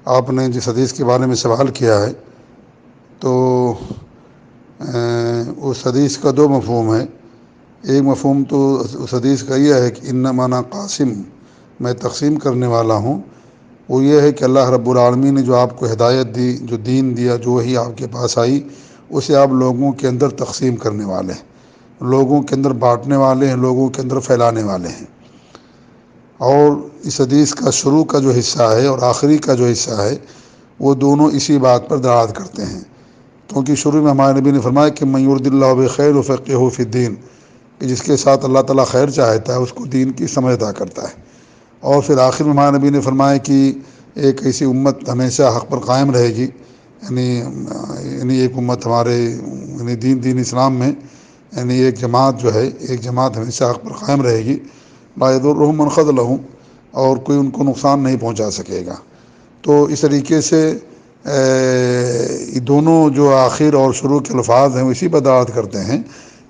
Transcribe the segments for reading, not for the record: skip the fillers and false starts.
آپ نے جس حدیث کے بارے میں سوال کیا ہے تو اس حدیث کا دو مفہوم ہے۔ ایک مفہوم تو اس حدیث کا یہ ہے کہ انما انا قاسم، میں تقسیم کرنے والا ہوں۔ وہ یہ ہے کہ اللہ رب العالمین نے جو آپ کو ہدایت دی، جو دین دیا، جو وہی آپ کے پاس آئی، اسے آپ لوگوں کے اندر تقسیم کرنے والے ہیں، لوگوں کے اندر بانٹنے والے ہیں، لوگوں کے اندر پھیلانے والے ہیں۔ اور اس حدیث کا شروع کا جو حصہ ہے اور آخری کا جو حصہ ہے وہ دونوں اسی بات پر دلالت کرتے ہیں، کیونکہ شروع میں ہمارے نبی نے فرمایا کہ من یرد اللہ بخیر یفقہہ فی الدین، کہ جس کے ساتھ اللہ تعالیٰ خیر چاہتا ہے اس کو دین کی سمجھ عطا کرتا ہے۔ اور پھر آخر میں ہمارے نبی نے فرمایا کہ ایک ایسی امت ہمیشہ حق پر قائم رہے گی، یعنی ایک امت ہمارے دین اسلام میں، یعنی ایک جماعت جو ہے، ایک جماعت ہمیشہ حق پر قائم رہے گی، لا یضرهم من خذلهم، اور کوئی ان کو نقصان نہیں پہنچا سکے گا۔ تو اس طریقے سے دونوں جو آخر اور شروع کے الفاظ ہیں وہ اسی پر دلالت کرتے ہیں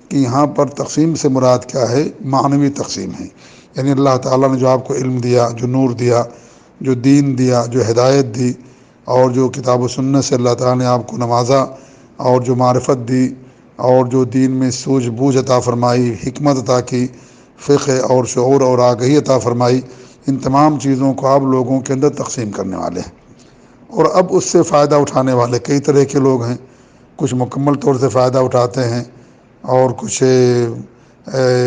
کہ یہاں پر تقسیم سے مراد کیا ہے، معنوی تقسیم ہے، یعنی اللہ تعالیٰ نے جو آپ کو علم دیا، جو نور دیا، جو دین دیا، جو ہدایت دی، اور جو کتاب و سنت سے اللہ تعالیٰ نے آپ کو نوازا، اور جو معرفت دی، اور جو دین میں سوجھ بوجھ عطا فرمائی، حکمت عطا کی، فقہ اور شعور اور آگہی عطا فرمائی، ان تمام چیزوں کو آپ لوگوں کے اندر تقسیم کرنے والے ہیں۔ اور اب اس سے فائدہ اٹھانے والے کئی طرح کے لوگ ہیں، کچھ مکمل طور سے فائدہ اٹھاتے ہیں اور کچھ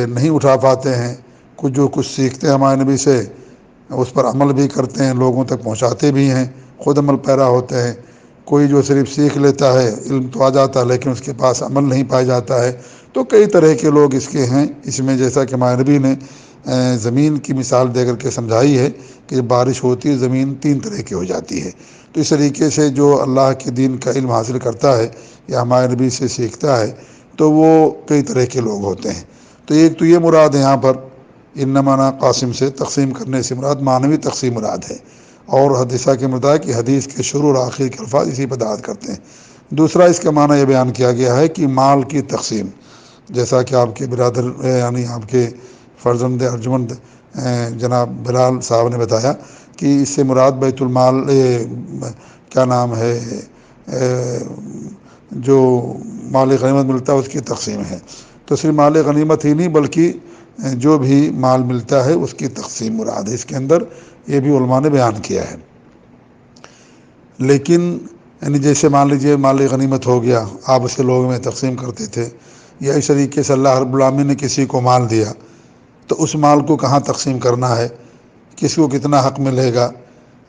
نہیں اٹھا پاتے ہیں، کچھ سیکھتے ہیں ہمارے نبی سے، اس پر عمل بھی کرتے ہیں، لوگوں تک پہنچاتے بھی ہیں، خود عمل پیرا ہوتے ہیں۔ کوئی جو صرف سیکھ لیتا ہے، علم تو آ جاتا ہے لیکن اس کے پاس عمل نہیں پایا جاتا ہے۔ تو کئی طرح کے لوگ اس کے ہیں۔ اس میں جیسا کہ ہمارے نبی نے زمین کی مثال دے کر کے سمجھائی ہے کہ جب بارش ہوتی ہے زمین تین طرح کی ہو جاتی ہے۔ تو اس طریقے سے جو اللہ کے دین کا علم حاصل کرتا ہے یا ہمارے نبی سے سیکھتا ہے تو وہ کئی طرح کے لوگ ہوتے ہیں۔ تو ایک تو یہ مراد ہے یہاں پر انما انا قاسم سے تقسیم کرنے سے مراد معنوی تقسیم مراد ہے، اور حدیثہ کے مطابق کہ حدیث کے شروع اور آخر کے الفاظ اسی پر دلالت کرتے ہیں۔ دوسرا اس کا معنی یہ بیان کیا گیا ہے کہ مال کی تقسیم، جیسا کہ آپ کے برادر یعنی آپ کے فرزند ارجمند جناب بلال صاحب نے بتایا کہ اس سے مراد بیت المال کیا نام ہے جو مال غنیمت ملتا ہے اس کی تقسیم ہے۔ تو صرف مال غنیمت ہی نہیں بلکہ جو بھی مال ملتا ہے اس کی تقسیم مراد ہے اس کے اندر، یہ بھی علماء نے بیان کیا ہے۔ لیکن یعنی جیسے مان لیجیے مال غنیمت ہو گیا، آپ اسے لوگوں میں تقسیم کرتے تھے، یا اس طریقے سے اللہ رب العالمین نے کسی کو مال دیا تو اس مال کو کہاں تقسیم کرنا ہے، کس کو کتنا حق ملے گا،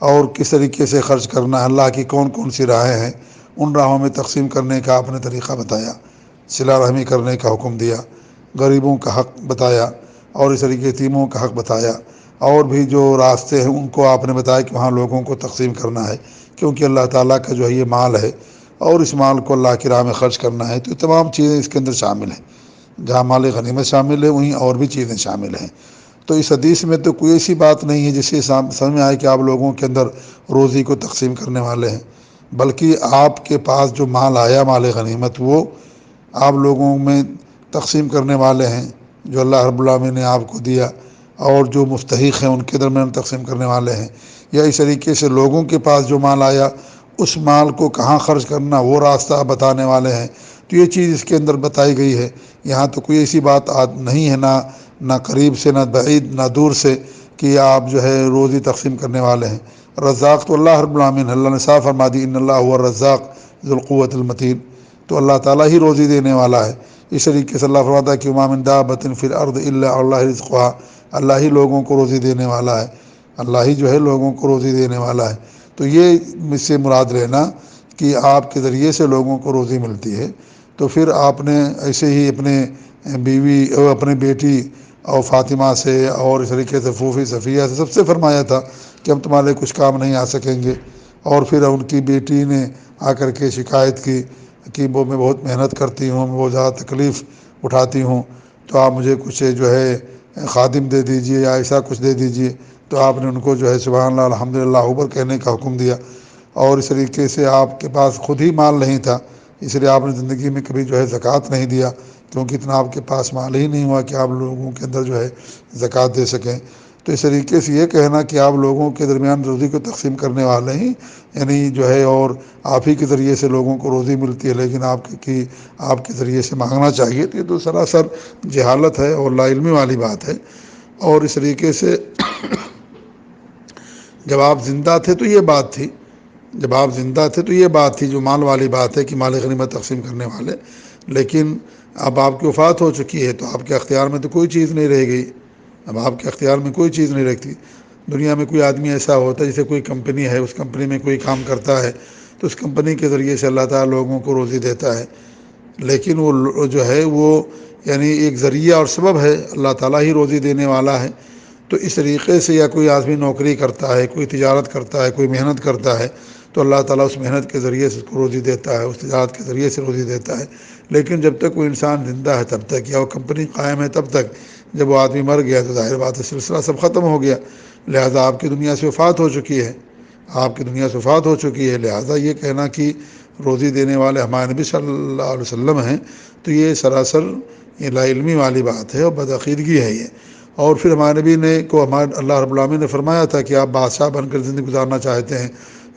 اور کس طریقے سے خرچ کرنا ہے، اللہ کی کون کون سی راہیں ہیں، ان راہوں میں تقسیم کرنے کا آپ نے طریقہ بتایا، صلہ رحمی کرنے کا حکم دیا، غریبوں کا حق بتایا، اور اس طریقے یتیموں کا حق بتایا، اور بھی جو راستے ہیں ان کو آپ نے بتایا کہ وہاں لوگوں کو تقسیم کرنا ہے، کیونکہ اللہ تعالیٰ کا جو ہے یہ مال ہے اور اس مال کو اللہ کی راہ میں خرچ کرنا ہے۔ تو تمام چیزیں اس کے اندر شامل ہیں، جہاں مال غنیمت شامل ہے وہیں اور بھی چیزیں شامل ہیں۔ تو اس حدیث میں تو کوئی ایسی بات نہیں ہے جس سے سمجھ میں آئے کہ آپ لوگوں کے اندر روزی کو تقسیم کرنے والے ہیں، بلکہ آپ کے پاس جو مال آیا مال غنیمت وہ آپ لوگوں میں تقسیم کرنے والے ہیں، جو اللہ رب العالمین نے آپ کو دیا، اور جو مستحق ہیں ان کے درمیان تقسیم کرنے والے ہیں۔ یا اس طریقے سے لوگوں کے پاس جو مال آیا اس مال کو کہاں خرچ کرنا وہ راستہ بتانے والے ہیں۔ تو یہ چیز اس کے اندر بتائی گئی ہے۔ یہاں تو کوئی ایسی بات نہیں ہے، نہ قریب سے، نہ بعید، نہ دور سے، کہ آپ جو ہے روزی تقسیم کرنے والے ہیں۔ رزاق تو اللہ رب العالمین، اللہ نے صاف فرما دی ان اللہ هو الرزاق ذو القوۃ المتین، تو اللہ تعالیٰ ہی روزی دینے والا ہے۔ اس طریقے سے اللہ فرماتا ہے کہ وما من دابۃ فی الارض الا علی اللہ رزقها، اللہ ہی لوگوں کو روزی دینے والا ہے، اللہ ہی جو ہے لوگوں کو روزی دینے والا ہے۔ تو یہ مجھ سے مراد لینا کہ آپ کے ذریعے سے لوگوں کو روزی ملتی ہے، تو پھر آپ نے ایسے ہی اپنے بیوی اور اپنے بیٹی اور فاطمہ سے اور اس طریقے سے پھوپھی صفیہ سے سب سے فرمایا تھا کہ ہم تمہارے کچھ کام نہیں آ سکیں گے، اور پھر ان کی بیٹی نے آ کر کے شکایت کی کہ وہ میں بہت محنت کرتی ہوں، میں بہت زیادہ تکلیف اٹھاتی ہوں، تو آپ مجھے کچھ جو ہے خادم دے دیجئے یا ایسا کچھ دے دیجئے۔ تو آپ نے ان کو جو ہے سبحان اللہ الحمدللہ اکبر کہنے کا حکم دیا، اور اس طریقے سے آپ کے پاس خود ہی مال نہیں تھا، اس لیے آپ نے زندگی میں کبھی جو ہے زکوٰۃ نہیں دیا، کیونکہ اتنا آپ کے پاس مال ہی نہیں ہوا کہ آپ لوگوں کے اندر جو ہے زکوٰۃ دے سکیں۔ تو اس طریقے سے یہ کہنا کہ آپ لوگوں کے درمیان روزی کو تقسیم کرنے والے ہیں، یعنی جو ہے، اور آپ ہی کے ذریعے سے لوگوں کو روزی ملتی ہے لیکن آپ کے ذریعے سے مانگنا چاہیے، تو یہ تو سراسر جہالت ہے اور لا علمی والی بات ہے۔ اور اس طریقے سے جب آپ زندہ تھے تو یہ بات تھی، جب آپ زندہ تھے تو یہ بات تھی جو مال والی بات ہے کہ مال غنیمت تقسیم کرنے والے، لیکن اب آپ کی وفات ہو چکی ہے تو آپ کے اختیار میں تو کوئی چیز نہیں رہ گئی، اب آپ کے اختیار میں کوئی چیز نہیں رکھتی۔ دنیا میں کوئی آدمی ایسا ہوتا ہے، جیسے کوئی کمپنی ہے، اس کمپنی میں کوئی کام کرتا ہے تو اس کمپنی کے ذریعے سے اللہ تعالیٰ لوگوں کو روزی دیتا ہے، لیکن وہ جو ہے وہ یعنی ایک ذریعہ اور سبب ہے، اللہ تعالیٰ ہی روزی دینے والا ہے۔ تو اس طریقے سے یا کوئی آدمی نوکری کرتا ہے، کوئی تجارت کرتا ہے، کوئی محنت کرتا ہے تو اللہ تعالیٰ اس محنت کے ذریعے سے اس کو روزی دیتا ہے، اس تجارت کے ذریعے سے روزی دیتا ہے۔ لیکن جب تک کوئی انسان زندہ ہے تب تک، یا وہ کمپنی قائم ہے تب تک، جب وہ آدمی مر گیا تو ظاہر بات ہے سلسلہ سب ختم ہو گیا۔ لہٰذا آپ کی دنیا سے وفات ہو چکی ہے، آپ کی دنیا سے وفات ہو چکی ہے، لہٰذا یہ کہنا کہ روزی دینے والے ہمارے نبی صلی اللہ علیہ وسلم ہیں تو یہ سراسر یہ لا علمی والی بات ہے اور بدعقیدگی ہے یہ۔ اور پھر ہمارے نبی نے کو ہمارے اللہ رب العالمین نے فرمایا تھا کہ آپ بادشاہ بن کر زندگی گزارنا چاہتے ہیں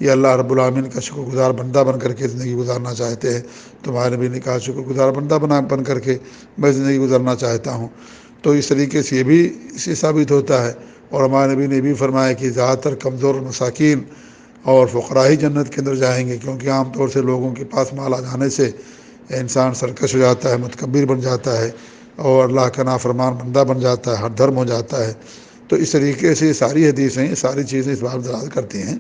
یا اللہ رب العالمین کا شکر گزار بندہ بن کر کے زندگی گزارنا چاہتے ہیں، تو ہمارے نبی نے کہا شکر گزار بندہ بن کر کے میں زندگی گزارنا چاہتا ہوں۔ تو اس طریقے سے یہ بھی اس سے ثابت ہوتا ہے۔ اور ہمارے نبی نے بھی فرمایا کہ زیادہ تر کمزور مساکین اور فقراء ہی جنت کے اندر جائیں گے، کیونکہ عام طور سے لوگوں کے پاس مال آ جانے سے انسان سرکش ہو جاتا ہے، متکبر بن جاتا ہے اور اللہ کا نافرمان بندہ بن جاتا ہے، ہر دھرم ہو جاتا ہے۔ تو اس طریقے سے یہ ساری حدیثیں، یہ ساری چیزیں اس بات دلالت کرتی ہیں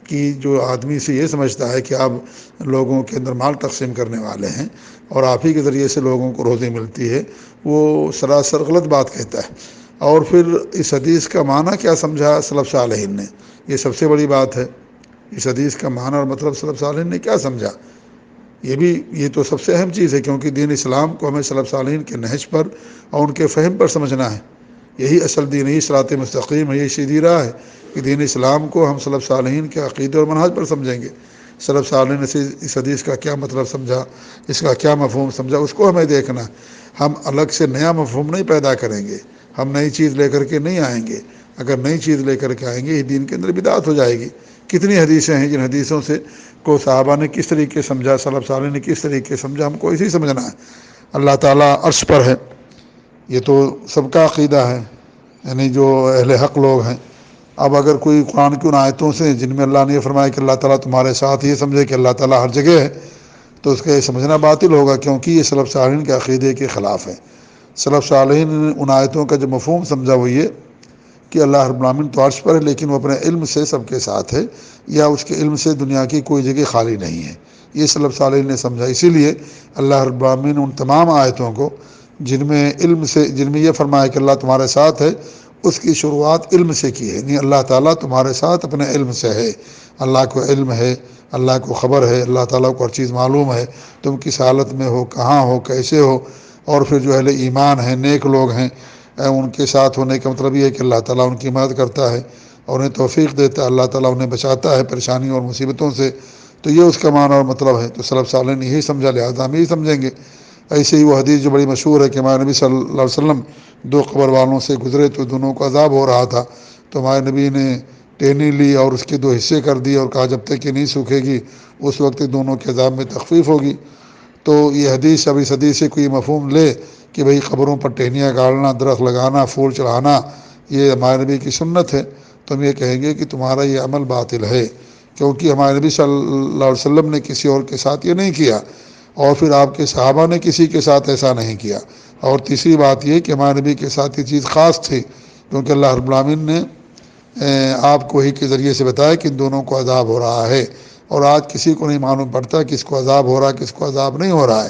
کہ جو آدمی سے یہ سمجھتا ہے کہ آپ لوگوں کے اندر مال تقسیم کرنے والے ہیں اور آپ ہی کے ذریعے سے لوگوں کو روزی ملتی ہے، وہ سراسر غلط بات کہتا ہے۔ اور پھر اس حدیث کا معنی کیا سمجھا سلف صالحین نے، یہ سب سے بڑی بات ہے۔ اس حدیث کا معنی اور مطلب سلف صالحین نے کیا سمجھا، یہ تو سب سے اہم چیز ہے، کیونکہ دین اسلام کو ہمیں سلف صالحین کے نہج پر اور ان کے فہم پر سمجھنا ہے۔ یہی اصل دین، یہی صراط مستقیم ہے، یہی سیدھی راہ ہے کہ دین اسلام کو ہم سلف صالحین کے عقیدے اور منہج پر سمجھیں گے۔ سلف صالحین نے اس حدیث کا کیا مطلب سمجھا، اس کا کیا مفہوم سمجھا، اس کو ہمیں دیکھنا ہے۔ ہم الگ سے نیا مفہوم نہیں پیدا کریں گے، ہم نئی چیز لے کر کے نہیں آئیں گے۔ اگر نئی چیز لے کر کے آئیں گے یہ دین کے اندر بدعت ہو جائے گی۔ کتنی حدیثیں ہیں جن حدیثوں سے کو صحابہ نے کس طریقے سمجھا، سلف صالحین نے کس طریقے سمجھا، ہم کو اسی سمجھنا ہے۔ اللہ تعالیٰ عرش پر ہے، یہ تو سب کا عقیدہ ہے، یعنی جو اہل حق لوگ ہیں۔ اب اگر کوئی قرآن کی ان آیتوں سے جن میں اللہ نے یہ فرمایا کہ اللہ تعالیٰ تمہارے ساتھ، یہ سمجھے کہ اللہ تعالیٰ ہر جگہ ہے، تو اس کا یہ سمجھنا باطل ہوگا، کیونکہ یہ سلف صالحین کے عقیدے کے خلاف ہے۔ سلف صالحین نے ان آیتوں کا جو مفہوم سمجھا وہ یہ کہ اللہ رب العالمین تو عرش پر ہے لیکن وہ اپنے علم سے سب کے ساتھ ہے، یا اس کے علم سے دنیا کی کوئی جگہ خالی نہیں ہے، یہ سلف صالحین نے سمجھا۔ اسی لیے اللہ رب العالمین ان تمام آیتوں کو جن میں یہ فرمایا کہ اللہ تمہارے ساتھ ہے، اس کی شروعات علم سے کی ہے، یعنی اللہ تعالیٰ تمہارے ساتھ اپنے علم سے ہے، اللہ کو علم ہے، اللہ کو خبر ہے، اللہ تعالیٰ کو ہر چیز معلوم ہے، تم کس حالت میں ہو، کہاں ہو، کیسے ہو۔ اور پھر جو اہل ایمان ہیں، نیک لوگ ہیں، ان کے ساتھ ہونے کا مطلب یہ ہے کہ اللہ تعالیٰ ان کی مدد کرتا ہے اور انہیں توفیق دیتا ہے، اللہ تعالیٰ انہیں بچاتا ہے پریشانیوں اور مصیبتوں سے، تو یہ اس کا معنی اور مطلب ہے۔ تو سلف صالحین نے یہی سمجھا، لہٰذا ہم یہی سمجھیں گے۔ ایسے ہی وہ حدیث جو بڑی مشہور ہے کہ ہمارے نبی صلی اللہ علیہ وسلم دو قبر والوں سے گزرے تو دونوں کو عذاب ہو رہا تھا، تو ہمارے نبی نے ٹہنی لی اور اس کے دو حصے کر دیے اور کہا جب تک کہ نہیں سوکھے گی اس وقت دونوں کے عذاب میں تخفیف ہوگی۔ تو یہ حدیث، اب اس حدیث سے کوئی مفہوم لے کہ بھئی قبروں پر ٹہنیاں گاڑنا، درخت لگانا، پھول چڑھانا یہ ہمارے نبی کی سنت ہے، تو ہم یہ کہیں گے کہ تمہارا یہ عمل باطل ہے، کیونکہ ہمارے نبی صلی اللہ علیہ وسلم نے کسی اور کے ساتھ یہ نہیں کیا، اور پھر آپ کے صحابہ نے کسی کے ساتھ ایسا نہیں کیا۔ اور تیسری بات یہ کہ ہمارے نبی کے ساتھ یہ چیز خاص تھی، کیونکہ اللہ رب العالمین نے آپ کو وحی کے ذریعے سے بتایا کہ ان دونوں کو عذاب ہو رہا ہے، اور آج کسی کو نہیں معلوم پڑتا کس کو عذاب ہو رہا ہے، کس کو عذاب نہیں ہو رہا ہے،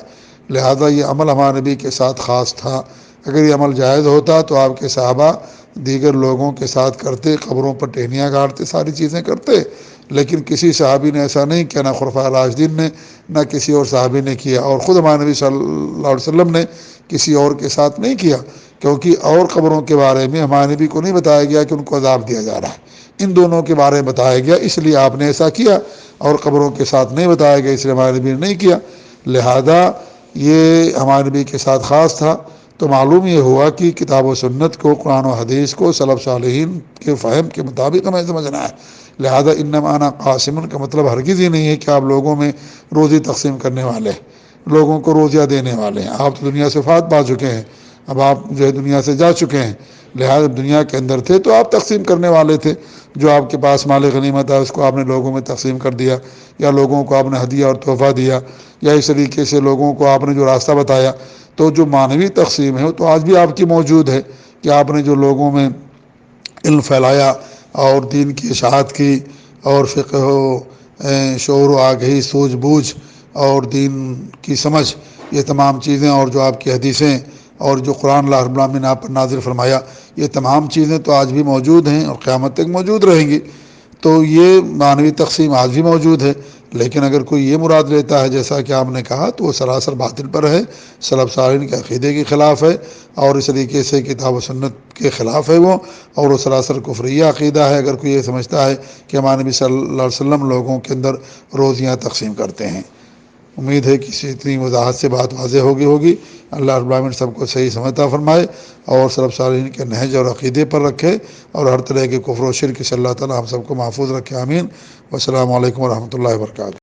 لہذا یہ عمل ہمارے نبی کے ساتھ خاص تھا۔ اگر یہ عمل جائز ہوتا تو آپ کے صحابہ دیگر لوگوں کے ساتھ کرتے، قبروں پر ٹہنیاں گاڑتے، ساری چیزیں کرتے، لیکن کسی صحابی نے ایسا نہیں کیا، نہ خلفائے راشدین نے، نہ کسی اور صحابی نے کیا، اور خود ہمارے نبی صلی اللہ علیہ وسلم نے کسی اور کے ساتھ نہیں کیا، کیونکہ اور قبروں کے بارے میں ہمارے نبی کو نہیں بتایا گیا کہ ان کو عذاب دیا جا رہا ہے، ان دونوں کے بارے میں بتایا گیا، اس لیے آپ نے ایسا کیا، اور قبروں کے ساتھ نہیں بتایا گیا اس لیے ہمارے نبی نے نہیں کیا، لہذا یہ ہمارے نبی کے ساتھ خاص تھا۔ تو معلوم یہ ہوا کہ کتاب و سنت کو، قرآن و حدیث کو سلف صالحین کے فہم کے مطابق ہمیں سمجھنا ہے۔ لہذا انما انا قاسم کا مطلب ہرگز ہی نہیں ہے کہ آپ لوگوں میں روزی تقسیم کرنے والے ہیں، لوگوں کو روزیاں دینے والے ہیں۔ آپ تو دنیا سے فات پا چکے ہیں، اب آپ جو ہے دنیا سے جا چکے ہیں، لہذا دنیا کے اندر تھے تو آپ تقسیم کرنے والے تھے۔ جو آپ کے پاس مال غنیمت ہے اس کو آپ نے لوگوں میں تقسیم کر دیا، یا لوگوں کو آپ نے ہدیہ اور تحفہ دیا، یا اس طریقے سے لوگوں کو آپ نے جو راستہ بتایا۔ تو جو معنوی تقسیم ہے وہ تو آج بھی آپ کی موجود ہے، کہ آپ نے جو لوگوں میں علم پھیلایا اور دین کی اشاعت کی، اور فقہ و شعور و آگہی، سوجھ بوجھ اور دین کی سمجھ، یہ تمام چیزیں، اور جو آپ کی حدیثیں اور جو قرآن اللہ رب العالمین نے آپ پر نازل فرمایا، یہ تمام چیزیں تو آج بھی موجود ہیں اور قیامت تک موجود رہیں گی۔ تو یہ معنوی تقسیم آج بھی موجود ہے۔ لیکن اگر کوئی یہ مراد لیتا ہے جیسا کہ آپ نے کہا، تو وہ سراسر باطل پر ہے، سلف صالحین کے عقیدے کے خلاف ہے، اور اس طریقے سے کتاب و سنت کے خلاف ہے وہ، اور وہ سراسر کفریہ عقیدہ ہے اگر کوئی یہ سمجھتا ہے کہ ہمارے نبی صلی اللہ علیہ وسلم لوگوں کے اندر روزیاں تقسیم کرتے ہیں۔ امید ہے کہ اتنی وضاحت سے بات واضح ہوگی۔ اللہ رب العالمین سب کو صحیح سمجھتا فرمائے، اور سلف صالحین کے نہج اور عقیدے پر رکھے، اور ہر طرح کے کفر و شرک سے اللہ تعالی ہم سب کو محفوظ رکھے، آمین۔ والسلام علیکم ورحمۃ اللہ وبرکاتہ۔